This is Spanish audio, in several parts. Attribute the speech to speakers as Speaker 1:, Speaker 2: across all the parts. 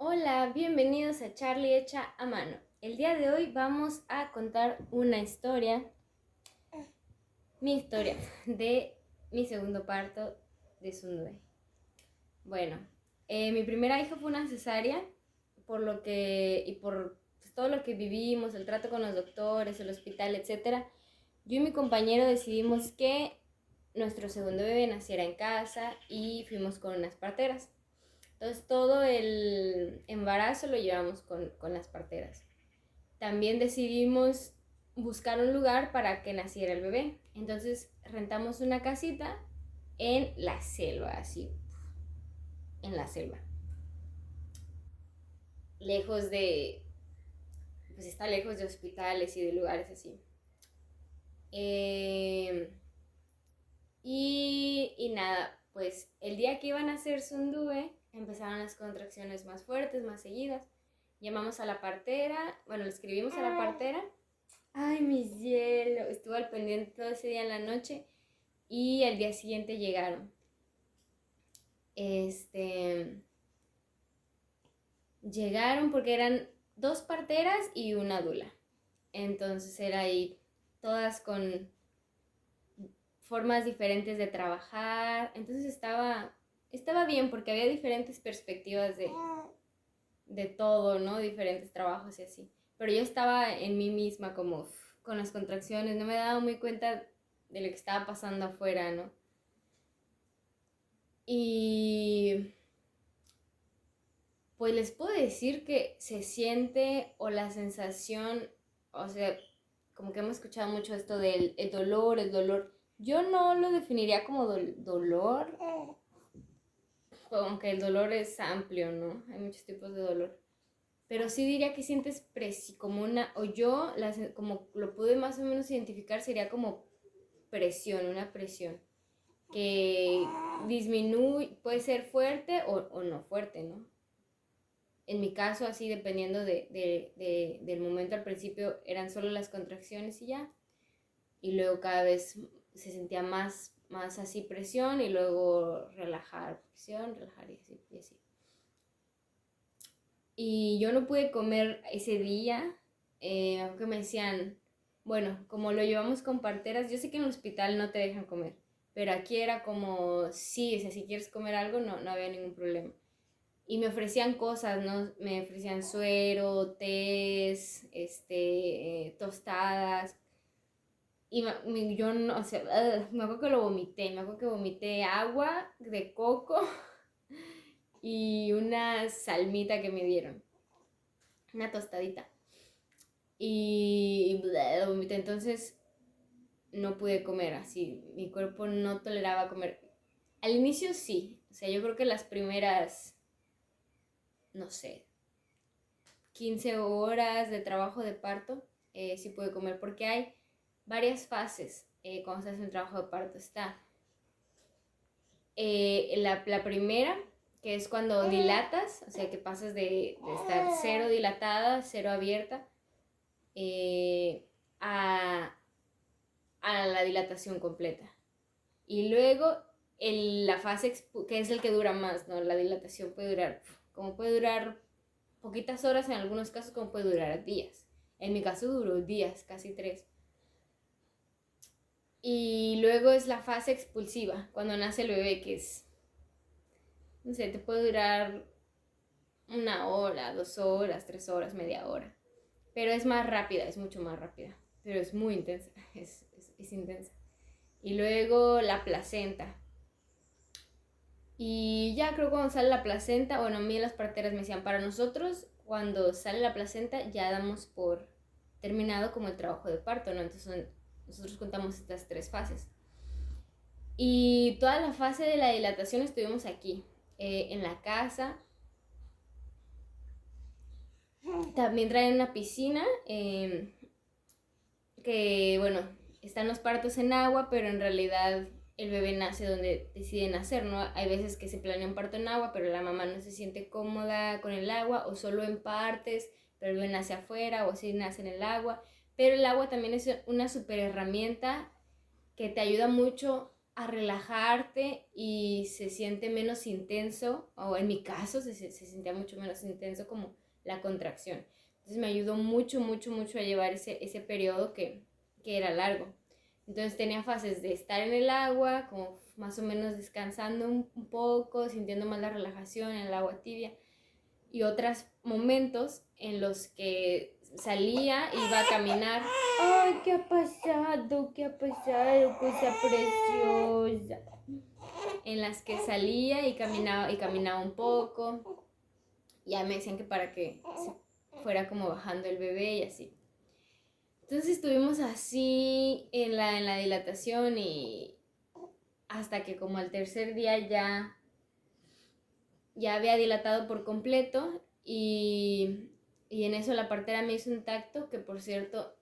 Speaker 1: Hola, bienvenidos a Charlie Hecha a Mano. El día de hoy vamos a contar una historia, mi historia de mi segundo parto de Sundue. Bueno, mi primera hija fue una cesárea, por pues, todo lo que vivimos, el trato con los doctores, el hospital, etcétera. Yo y mi compañero decidimos que nuestro segundo bebé naciera en casa y fuimos con unas parteras. Entonces todo el embarazo lo llevamos con las parteras. También decidimos buscar un lugar para que naciera el bebé. Entonces rentamos una casita en la selva, así, en la selva. Lejos de, pues está lejos de hospitales y de lugares así. Eh, y nada, pues el día que iban a hacer Sundue, empezaron las contracciones más fuertes, más seguidas. Llamamos a la partera, bueno, le escribimos a la partera. Ay, mi cielo, estuvo al pendiente todo ese día en la noche y al día siguiente llegaron. Llegaron porque eran dos parteras y una dula. Entonces era ahí todas con formas diferentes de trabajar. Entonces estaba bien porque había diferentes perspectivas de todo, ¿no? Diferentes trabajos y así. Pero yo estaba en mí misma como con las contracciones, no me daba muy cuenta de lo que estaba pasando afuera, ¿no? Y pues les puedo decir que se siente o la sensación, o sea, como que hemos escuchado mucho esto del el dolor. Yo no lo definiría como dolor, aunque el dolor es amplio, ¿no? Hay muchos tipos de dolor. Pero sí diría que sientes como una, o yo, como lo pude más o menos identificar, sería como presión, una presión que disminuye, puede ser fuerte o no fuerte, ¿no? En mi caso, así dependiendo del momento, al principio eran solo las contracciones y ya, y luego cada vez se sentía más así presión y luego relajar, presión, relajar y así, y así. Y yo no pude comer ese día, aunque me decían, bueno, como lo llevamos con parteras, yo sé que en el hospital no te dejan comer, pero aquí era como, sí, o sea, si quieres comer algo, no había ningún problema. Y me ofrecían cosas, ¿no? Me ofrecían suero, tés, tostadas. Y yo no, o sea, me acuerdo que lo vomité, me acuerdo que vomité agua de coco y una salmita que me dieron, una tostadita. Y lo vomité, entonces no pude comer así, mi cuerpo no toleraba comer. Al inicio sí, o sea, yo creo que las primeras, no sé, 15 horas de trabajo de parto, sí pude comer, porque hay varias fases cuando se hace un trabajo de parto. Está la primera, que es cuando dilatas, o sea, que pasas de estar cero dilatada, cero abierta, eh, a, a la dilatación completa. Y luego la fase que es el que dura más, ¿no? La dilatación puede durar, como puede durar poquitas horas en algunos casos, como puede durar días. En mi caso duró días, casi 3. Y luego es la fase expulsiva, cuando nace el bebé, que es, no sé, te puede durar 1 hora, 2 horas, 3 horas, media hora. Pero es más rápida, es mucho más rápida. Pero es muy intensa, es intensa. Y luego la placenta. Y ya creo que cuando sale la placenta, bueno, a mí las parteras me decían, para nosotros, cuando sale la placenta, ya damos por terminado como el trabajo de parto, ¿no? Entonces nosotros contamos estas 3 fases. Y toda la fase de la dilatación estuvimos aquí, en la casa. También traen una piscina, que bueno, están los partos en agua, pero en realidad el bebé nace donde decide nacer, ¿no? Hay veces que se planea un parto en agua, pero la mamá no se siente cómoda con el agua, o solo en partes, pero el bebé nace afuera, o sí nace en el agua. Pero el agua también es una super herramienta que te ayuda mucho a relajarte y se siente menos intenso, o en mi caso se sentía mucho menos intenso como la contracción. Entonces me ayudó mucho, mucho, mucho a llevar ese periodo que era largo. Entonces tenía fases de estar en el agua, como más o menos descansando un poco, sintiendo más la relajación en el agua tibia, y otros momentos en los que salía, iba a caminar. ¡Ay, qué ha pasado! ¿Qué ha pasado, cosa preciosa? En las que salía y caminaba un poco. Ya me decían que para que se fuera como bajando el bebé y así. Entonces estuvimos así en la dilatación y hasta que como al tercer día ya había dilatado por completo y en eso la partera me hizo un tacto, que por cierto,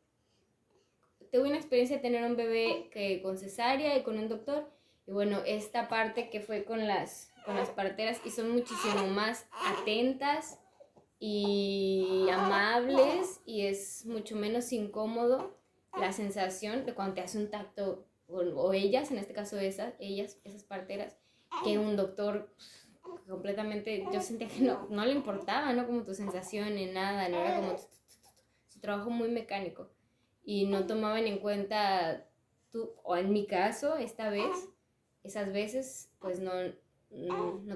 Speaker 1: tuve una experiencia de tener un bebé que con cesárea y con un doctor, y bueno, esta parte que fue con las parteras, y son muchísimo más atentas y amables, y es mucho menos incómodo la sensación de cuando te hace un tacto, o ellas, en este caso esas parteras, que un doctor completamente. Yo sentía que no le importaba, ¿no? Como tu sensación ni nada, no era como su trabajo muy mecánico, y no tomaban en cuenta o en mi caso, esta vez, esas veces, pues no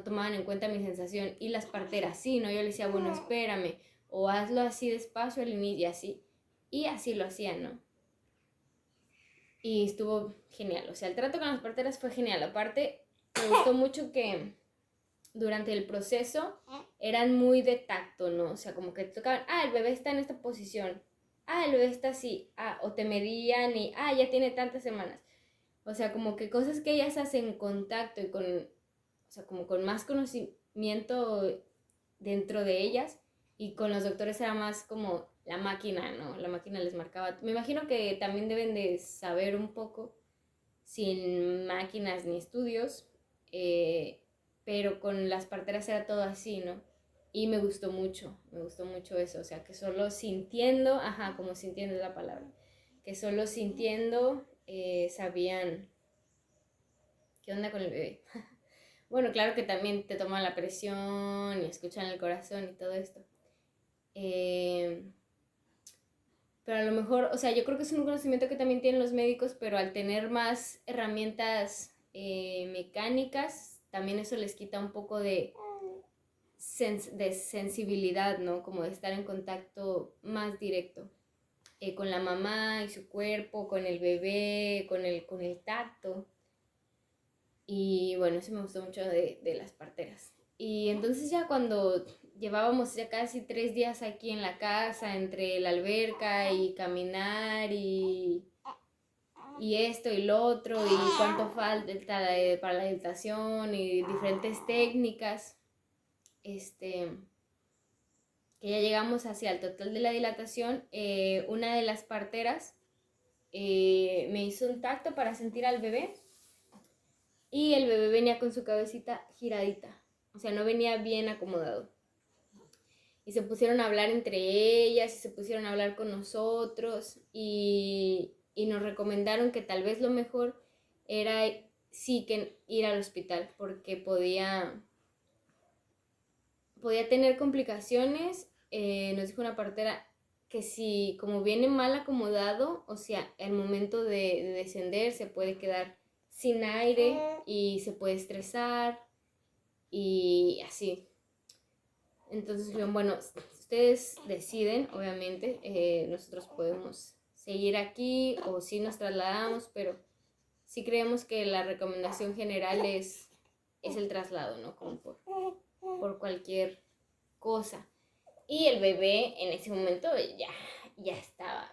Speaker 1: tomaban en cuenta mi sensación, y las parteras sí, ¿no? Yo le decía, bueno, espérame, o hazlo así despacio al inicio, y así lo hacían, ¿no? Y estuvo genial, o sea, el trato con las parteras fue genial. Aparte, me gustó mucho que durante el proceso eran muy de tacto, ¿no? O sea, como que te tocaban, el bebé está en esta posición, el bebé está así, o te medían y, ya tiene tantas semanas. O sea, como que cosas que ellas hacen contacto y o sea, como con más conocimiento dentro de ellas, y con los doctores era más como la máquina, ¿no? La máquina les marcaba. Me imagino que también deben de saber un poco sin máquinas ni estudios, pero con las parteras era todo así, ¿no? Y me gustó mucho eso, o sea, que solo sintiendo, como sintiendo es la palabra, que solo sintiendo sabían qué onda con el bebé. Bueno, claro que también te toman la presión y escuchan el corazón y todo esto. Pero a lo mejor, o sea, yo creo que es un conocimiento que también tienen los médicos, pero al tener más herramientas mecánicas, también eso les quita un poco de sensibilidad, ¿no? Como de estar en contacto más directo con la mamá y su cuerpo, con el bebé, con el tacto. Y bueno, eso me gustó mucho de las parteras. Y entonces ya cuando llevábamos ya casi 3 días aquí en la casa, entre la alberca y caminar y esto y lo otro, y cuánto falta para la meditación y diferentes técnicas, que ya llegamos hacia el total de la dilatación, una de las parteras me hizo un tacto para sentir al bebé, y el bebé venía con su cabecita giradita, o sea, no venía bien acomodado. Y se pusieron a hablar entre ellas, y se pusieron a hablar con nosotros, y nos recomendaron que tal vez lo mejor era sí que ir al hospital, porque podía tener complicaciones. Nos dijo una partera que si como viene mal acomodado, o sea, al momento de descender se puede quedar sin aire y se puede estresar y así. Entonces, bueno, ustedes deciden, obviamente, nosotros podemos seguir aquí o si nos trasladamos, pero sí creemos que la recomendación general es el traslado, ¿no? Como por cualquier cosa. Y el bebé en ese momento ya estaba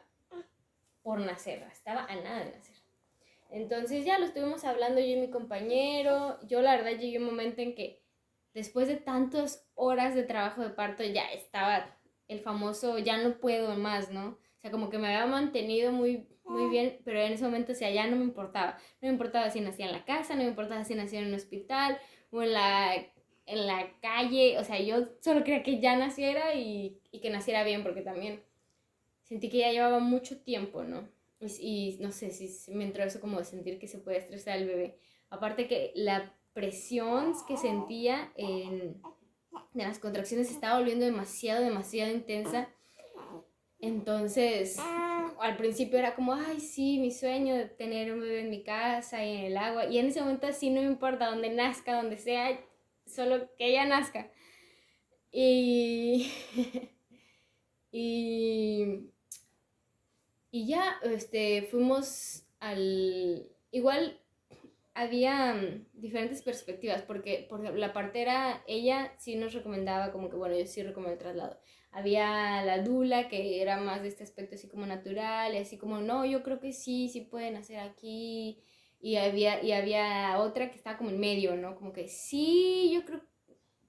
Speaker 1: por nacer, estaba a nada de nacer. Entonces ya lo estuvimos hablando yo y mi compañero. Yo la verdad llegué a un momento en que después de tantas horas de trabajo de parto ya estaba el famoso ya no puedo más, ¿no? O sea, como que me había mantenido muy, muy bien, pero en ese momento, o sea, ya no me importaba. No me importaba si nacía en la casa, no me importaba si nacía en un hospital o en la calle. O sea, yo solo quería que ya naciera y que naciera bien, porque también sentí que ya llevaba mucho tiempo, ¿no? Y no sé si me entró eso como de sentir que se puede estresar el bebé. Aparte que la presión que sentía de las contracciones se estaba volviendo demasiado, demasiado intensa. Entonces, al principio era como, ay, sí, mi sueño de tener un bebé en mi casa y en el agua. Y en ese momento así no me importa donde nazca, donde sea, solo que ella nazca. Y, y, y ya, fuimos al... Igual había diferentes perspectivas, porque por ejemplo, la partera, ella sí nos recomendaba como que, bueno, yo sí recomiendo el traslado. Había la dula, que era más de este aspecto así como natural, y así como, no, yo creo que sí, sí pueden hacer aquí. Y había otra que estaba como en medio, ¿no? Como que sí, yo creo,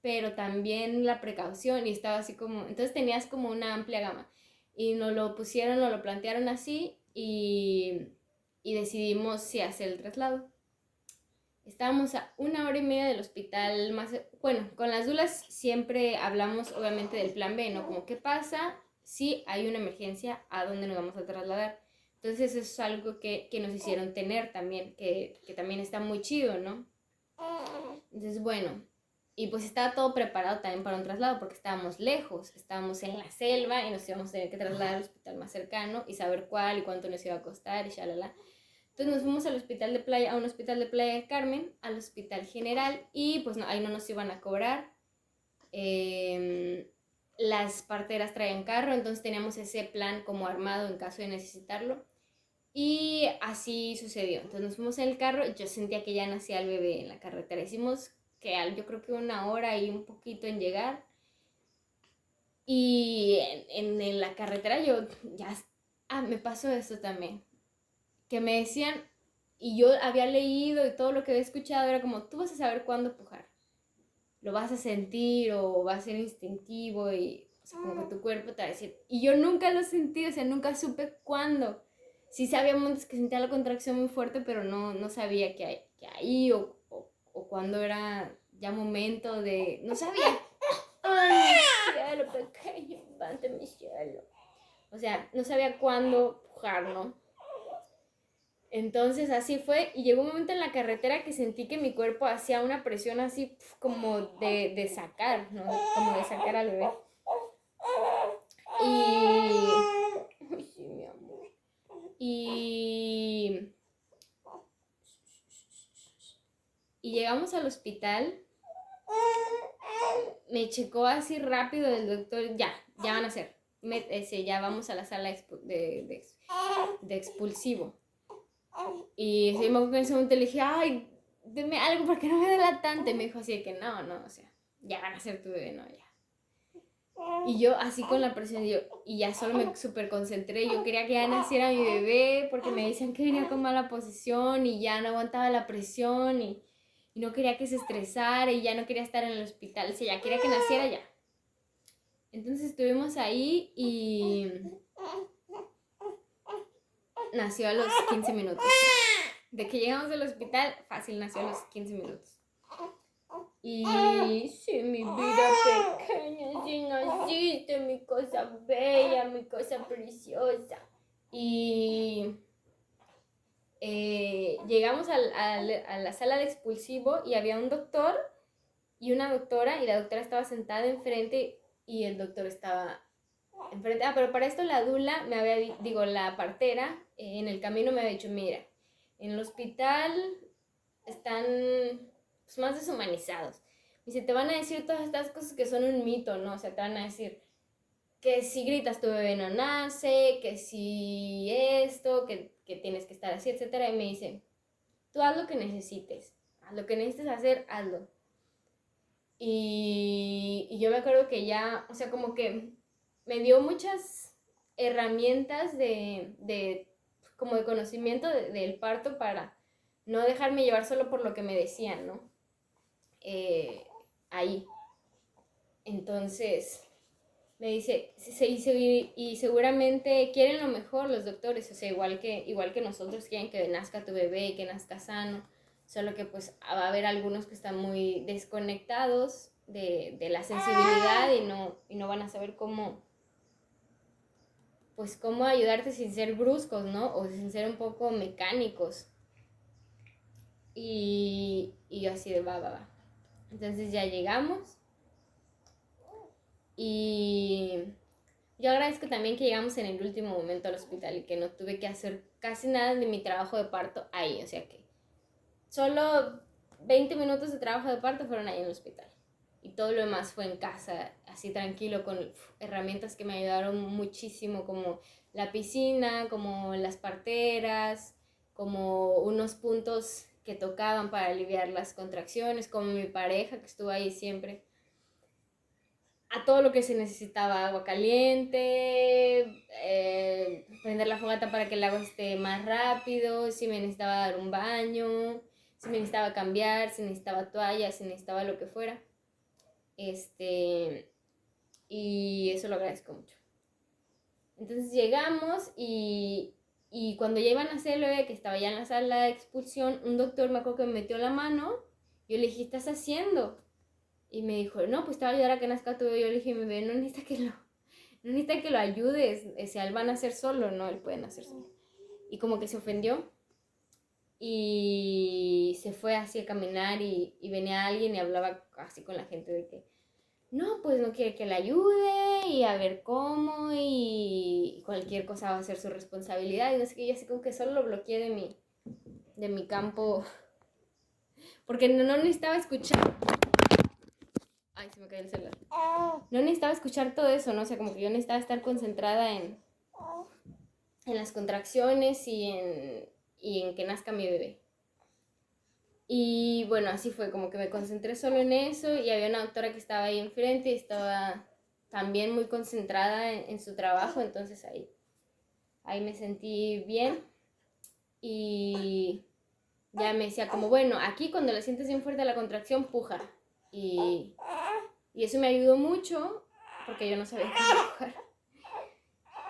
Speaker 1: pero también la precaución, y estaba así como, entonces tenías como una amplia gama. Y nos lo plantearon así, y decidimos si hacer el traslado. Estábamos a 1 hora y media del hospital más... Bueno, con las dulas siempre hablamos obviamente del plan B, ¿no? Como qué pasa si hay una emergencia, a dónde nos vamos a trasladar. Entonces eso es algo que nos hicieron tener también, que también está muy chido, ¿no? Entonces, bueno, y pues estaba todo preparado también para un traslado porque estábamos lejos, estábamos en la selva y nos íbamos a tener que trasladar al hospital más cercano y saber cuál y cuánto nos iba a costar y shalala. Entonces nos fuimos al hospital de playa, a un hospital de Playa del Carmen, al hospital general, y pues no, ahí no nos iban a cobrar. Las parteras traían carro, entonces teníamos ese plan como armado en caso de necesitarlo. Y así sucedió. Entonces nos fuimos en el carro, yo sentía que ya nacía el bebé en la carretera. Hicimos que yo creo que 1 hora y un poquito en llegar. Y en la carretera yo ya... Ah, me pasó esto también. Que me decían, y yo había leído y todo lo que había escuchado era como, tú vas a saber cuándo pujar, lo vas a sentir o va a ser instintivo y, o sea, como que tu cuerpo te va a decir, y yo nunca lo sentí, o sea, nunca supe cuándo. Sí sabía momentos que sentía la contracción muy fuerte, pero no sabía que ahí o cuándo era ya momento de, no sabía. Ay, mi cielo pequeño, levante mi cielo. O sea, no sabía cuándo pujar, ¿no? Entonces así fue, y llegó un momento en la carretera que sentí que mi cuerpo hacía una presión así como de sacar, ¿no? Como de sacar al bebé. Y... Ay, sí, mi amor. Y llegamos al hospital, me checó así rápido el doctor, ya van a hacer, ya vamos a la sala de expulsivo. Y sí, me acuerdo que en ese momento le dije, ay, deme algo porque no me dé latante. Me dijo así de que no, o sea, ya van a ser tu bebé, no, ya. Y yo así con la presión, y ya solo me súper concentré. Yo quería que ya naciera mi bebé porque me decían que venía con mala posición y ya no aguantaba la presión y no quería que se estresara y ya no quería estar en el hospital. O sea, ya quería que naciera ya. Entonces estuvimos ahí y nació a los 15 minutos. De que llegamos al hospital, fácil, nació a los 15 minutos. Y sí, mi vida pequeña, sí naciste, mi cosa bella, mi cosa preciosa. Y llegamos a la sala de expulsivo y había un doctor y una doctora, y la doctora estaba sentada enfrente y el doctor estaba enfrente. Ah, pero para esto la dula me había, la partera, en el camino me había dicho, mira, en el hospital están pues, más deshumanizados. Y se te van a decir todas estas cosas que son un mito, ¿no? O sea, te van a decir que si gritas tu bebé no nace, que si esto, que tienes que estar así, etcétera. Y me dice, tú haz lo que necesites, haz lo que necesites hacer, hazlo. Y yo me acuerdo que ya, o sea, como que me dio muchas herramientas como de conocimiento del parto para no dejarme llevar solo por lo que me decían, ¿no? Ahí. Entonces, me dice, y seguramente quieren lo mejor los doctores, o sea, igual que nosotros quieren que nazca tu bebé y que nazca sano, solo que pues va a haber algunos que están muy desconectados de la sensibilidad y no van a saber pues cómo ayudarte sin ser bruscos, ¿no? O sin ser un poco mecánicos. Y yo así de va. Entonces ya llegamos y yo agradezco también que llegamos en el último momento al hospital y que no tuve que hacer casi nada de mi trabajo de parto ahí, o sea que solo 20 minutos de trabajo de parto fueron ahí en el hospital. Y todo lo demás fue en casa, así tranquilo, con herramientas que me ayudaron muchísimo, como la piscina, como las parteras, como unos puntos que tocaban para aliviar las contracciones, como mi pareja que estuvo ahí siempre. A todo lo que se necesitaba, agua caliente, prender la fogata para que el agua esté más rápido, si me necesitaba dar un baño, si me necesitaba cambiar, si necesitaba toalla, si necesitaba lo que fuera. Y eso lo agradezco mucho. Entonces llegamos y cuando ya iban a hacerlo, que estaba ya en la sala de expulsión, un doctor me acuerdo que me metió la mano. Yo le dije, ¿qué estás haciendo? Y me dijo, no, pues te va a ayudar a que nazca tu bebé. Yo le dije, mi bebé no necesita que lo ayudes. O sea, él va a nacer solo, no, él puede nacer solo. Y como que se ofendió y se fue así a caminar y venía alguien y hablaba así con la gente de que no, pues no quiere que le ayude y a ver cómo y cualquier cosa va a ser su responsabilidad. Y no sé qué, yo así como que solo lo bloqueé de mi campo porque no necesitaba escuchar. Ay, se me cayó el celular. No necesitaba escuchar todo eso, ¿no? O sea, como que yo necesitaba estar concentrada en las contracciones y en que nazca mi bebé. Y bueno, así fue, como que me concentré solo en eso y había una doctora que estaba ahí enfrente y estaba también muy concentrada en su trabajo, entonces ahí me sentí bien y ya me decía como, bueno, aquí cuando le sientes bien fuerte la contracción, puja. Y eso me ayudó mucho porque yo no sabía cómo pujar.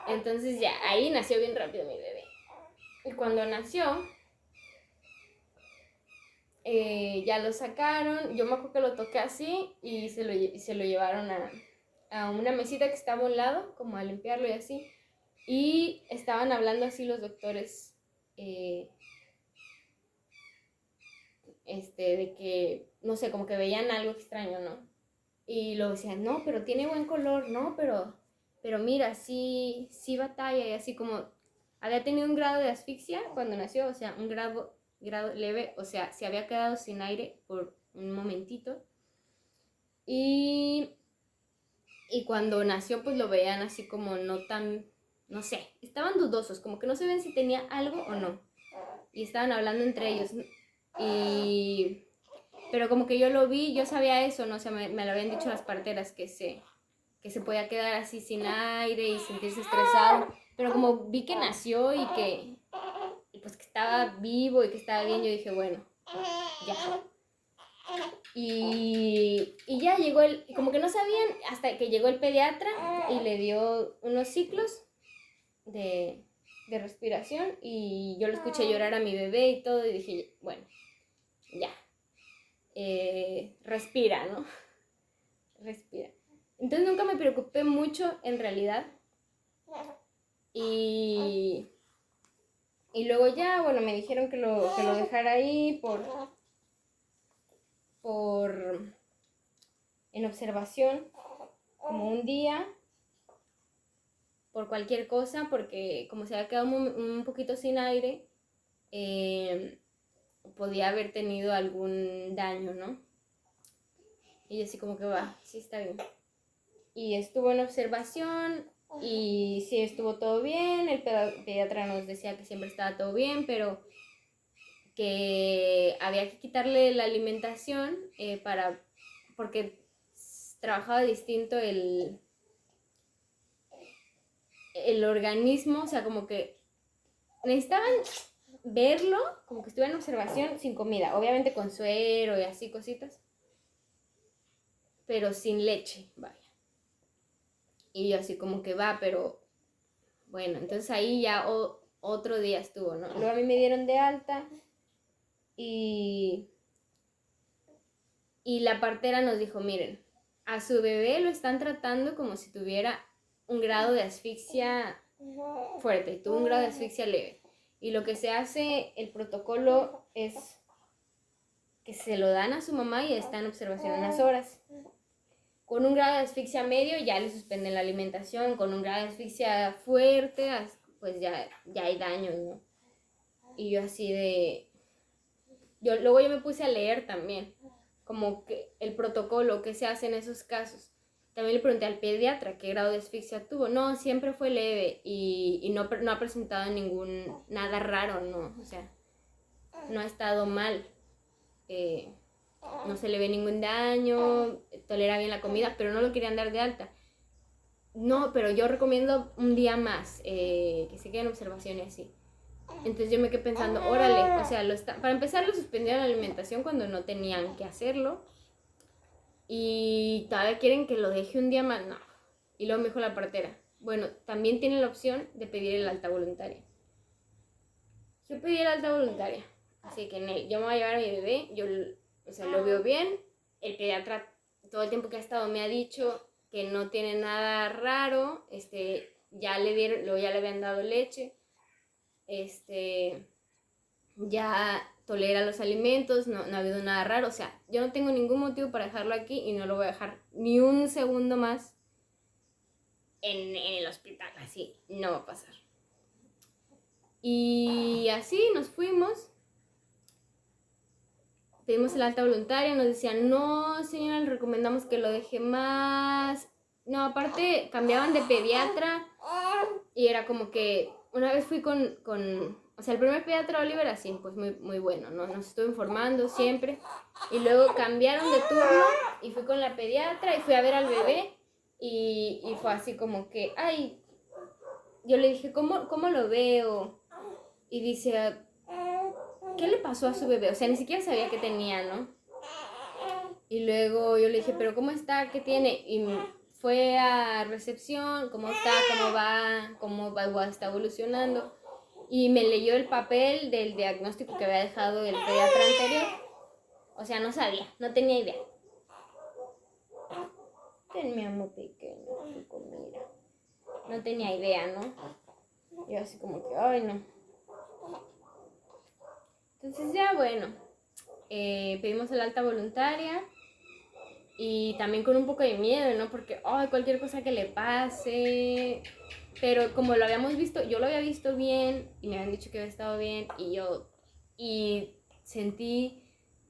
Speaker 1: Entonces ya, ahí nació bien rápido mi bebé. Y cuando nació, ya lo sacaron, yo me acuerdo que lo toqué así y se lo llevaron a una mesita que estaba a un lado, como a limpiarlo y así. Y estaban hablando así los doctores, de que, no sé, como que veían algo extraño, ¿no? Y luego decían, no, pero tiene buen color, no, pero mira, sí batalla y así como había tenido un grado de asfixia cuando nació, o sea, un grado leve, o sea, se había quedado sin aire por un momentito. Y cuando nació, pues lo veían así como no tan, no sé, estaban dudosos, como que no se ven si tenía algo o no. Y estaban hablando entre ellos. Pero como que yo lo vi, yo sabía eso, ¿no? O sea, me lo habían dicho las parteras que se podía quedar así sin aire y sentirse estresado. Pero como vi que nació y pues que estaba vivo y que estaba bien, yo dije, bueno, ya. Y ya llegó como que no sabían hasta que llegó el pediatra y le dio unos ciclos de respiración y yo lo escuché llorar a mi bebé y todo y dije, bueno, ya, respira, ¿no? Respira. Entonces nunca me preocupé mucho en realidad y luego ya, bueno, me dijeron que lo dejara ahí en observación como un día por cualquier cosa, porque como se había quedado un poquito sin aire, podía haber tenido algún daño, ¿no? Y así como que va, sí está bien. Y estuvo en observación y sí estuvo todo bien, el pediatra nos decía que siempre estaba todo bien, pero que había que quitarle la alimentación porque trabajaba distinto el organismo, o sea, como que necesitaban verlo, como que estuviera en observación sin comida, obviamente con suero y así cositas, pero sin leche, vaya. Y yo así como que va, pero bueno, entonces ahí ya otro día estuvo, ¿no? Luego a mí me dieron de alta y la partera nos dijo, miren, a su bebé lo están tratando como si tuviera un grado de asfixia fuerte y tuvo un grado de asfixia leve. Y lo que se hace, el protocolo es que se lo dan a su mamá y está en observación unas horas. Con un grado de asfixia medio ya le suspenden la alimentación, con un grado de asfixia fuerte, pues ya hay daño, ¿no? Y yo así de... Luego yo me puse a leer también, como que el protocolo que se hace en esos casos. También le pregunté al pediatra qué grado de asfixia tuvo. No, siempre fue leve y no ha presentado nada raro, ¿no? O sea, no ha estado mal. No se le ve ningún daño, tolera bien la comida, pero no lo querían dar de alta. No, pero yo recomiendo un día más, que se quede en observación y así. Entonces yo me quedé pensando, órale, o sea, para empezar lo suspendieron la alimentación cuando no tenían que hacerlo. Y todavía quieren que lo deje un día más, no. Y luego me dijo la partera, bueno, también tiene la opción de pedir el alta voluntaria. Yo pedí el alta voluntaria, así que yo me voy a llevar a mi bebé, lo veo bien. El pediatra todo el tiempo que ha estado me ha dicho que no tiene nada raro, ya le habían dado leche, ya tolera los alimentos, no ha habido nada raro, o sea, yo no tengo ningún motivo para dejarlo aquí y no lo voy a dejar ni un segundo más en el hospital, así no va a pasar. Y así nos fuimos, pedimos el alta voluntaria, nos decían, no señora, le recomendamos que lo deje más. No, aparte cambiaban de pediatra y era como que una vez fui con o sea, el primer pediatra Oliver así, pues muy, muy bueno, ¿no? Nos estuvo informando siempre. Y luego cambiaron de turno y fui con la pediatra y fui a ver al bebé y fue así como que, ay, yo le dije, ¿cómo lo veo? Y dice, ¿qué le pasó a su bebé? O sea, ni siquiera sabía qué tenía, ¿no? Y luego yo le dije, ¿pero cómo está? ¿Qué tiene? Y fue a recepción, ¿cómo está? ¿Cómo va? ¿Está evolucionando? Y me leyó el papel del diagnóstico que había dejado el pediatra anterior. O sea, no sabía, no tenía idea. Ten mi amo pequeño, tu comida. No tenía idea, ¿no? Yo así como que, ay, no. Entonces ya, bueno, pedimos el alta voluntaria y también con un poco de miedo, ¿no? Porque, ay, cualquier cosa que le pase. Pero como lo habíamos visto, yo lo había visto bien y me habían dicho que había estado bien y sentí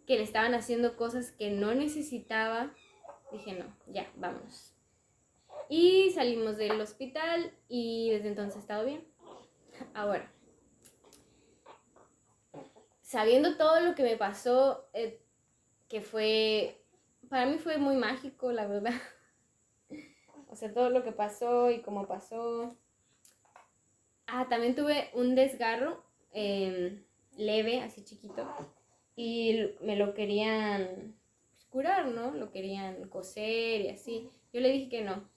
Speaker 1: que le estaban haciendo cosas que no necesitaba. Dije, no, ya, vámonos. Y salimos del hospital y desde entonces he estado bien. Ahora, sabiendo todo lo que me pasó, para mí fue muy mágico, la verdad. O sea, todo lo que pasó y cómo pasó. También tuve un desgarro leve, así chiquito, y me lo querían curar, ¿no? Lo querían coser y así. Yo le dije que no.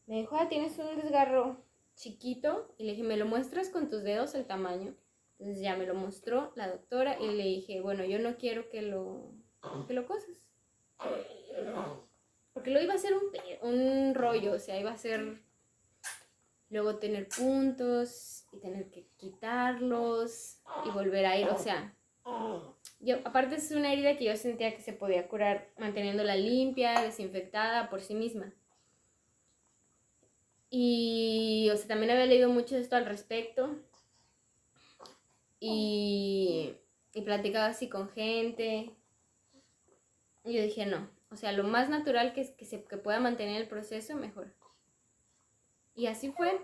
Speaker 1: Me dijo, tienes un desgarro chiquito, y le dije, ¿me lo muestras con tus dedos el tamaño? Entonces ya me lo mostró la doctora y le dije, bueno, yo no quiero que lo coses. Porque lo iba a hacer un rollo, o sea, iba a ser luego tener puntos y tener que quitarlos y volver a ir, o sea, aparte es una herida que yo sentía que se podía curar manteniéndola limpia, desinfectada por sí misma. Y, o sea, también había leído mucho de esto al respecto y platicaba así con gente y yo dije, no, o sea, lo más natural que pueda mantener el proceso, mejor. Y así fue.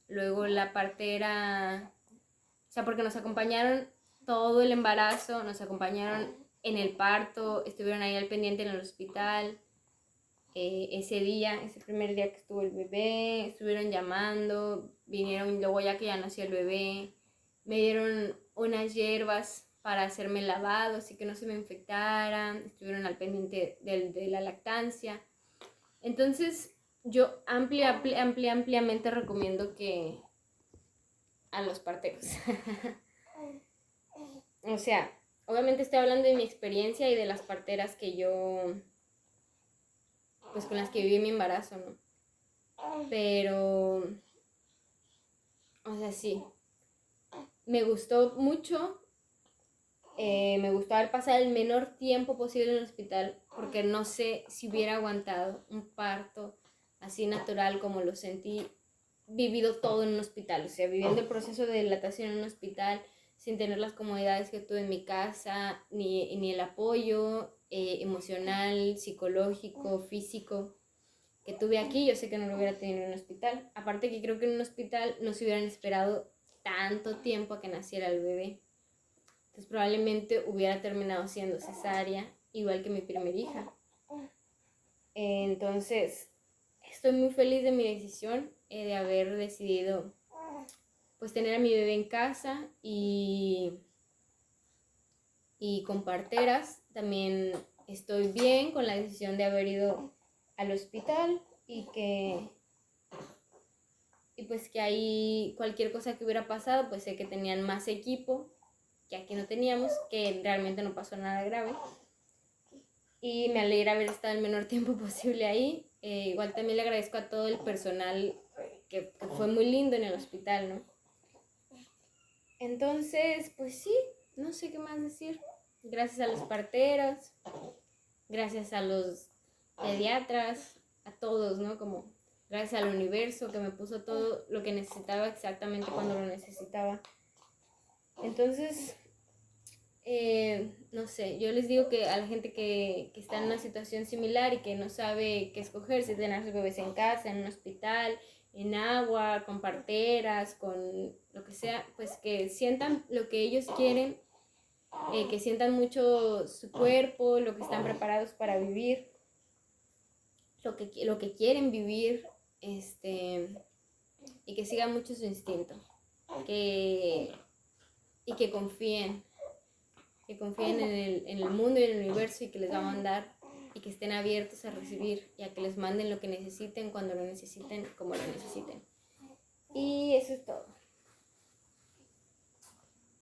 Speaker 1: Luego la partera, o sea, porque nos acompañaron todo el embarazo, nos acompañaron en el parto, estuvieron ahí al pendiente en el hospital. Ese primer día que estuvo el bebé, estuvieron llamando, vinieron luego ya que ya nació el bebé, me dieron unas hierbas para hacerme el lavado, así que no se me infectaran, estuvieron al pendiente de la lactancia. Entonces, yo ampliamente recomiendo que a los parteros. O sea, obviamente estoy hablando de mi experiencia y de las parteras que yo, pues con las que viví mi embarazo, ¿no? Pero, o sea, sí, me gustó mucho Me gustaba pasar el menor tiempo posible en el hospital porque no sé si hubiera aguantado un parto así natural como lo sentí, vivido todo en un hospital, o sea, viviendo el proceso de dilatación en un hospital sin tener las comodidades que tuve en mi casa, ni el apoyo emocional, psicológico, físico que tuve aquí, yo sé que no lo hubiera tenido en un hospital. Aparte que creo que en un hospital no se hubieran esperado tanto tiempo a que naciera el bebé. Entonces probablemente hubiera terminado siendo cesárea, igual que mi primera hija. Entonces, estoy muy feliz de mi decisión, de haber decidido pues tener a mi bebé en casa y con parteras. También estoy bien con la decisión de haber ido al hospital y pues que ahí cualquier cosa que hubiera pasado, pues sé que tenían más equipo que aquí no teníamos, que realmente no pasó nada grave. Y me alegra haber estado el menor tiempo posible ahí. Igual también le agradezco a todo el personal que fue muy lindo en el hospital, ¿no? Entonces, pues sí, no sé qué más decir. Gracias a los parteros, gracias a los pediatras, a todos, ¿no? Como gracias al universo que me puso todo lo que necesitaba exactamente cuando lo necesitaba. Entonces, no sé, yo les digo que a la gente que está en una situación similar y que no sabe qué escoger, si tener a sus bebés en casa, en un hospital, en agua, con parteras, con lo que sea, pues que sientan lo que ellos quieren, que sientan mucho su cuerpo, lo que están preparados para vivir, lo que quieren vivir, y que sigan mucho su instinto, y que confíen en el mundo y en el universo y que les va a mandar y que estén abiertos a recibir y a que les manden lo que necesiten, cuando lo necesiten, como lo necesiten.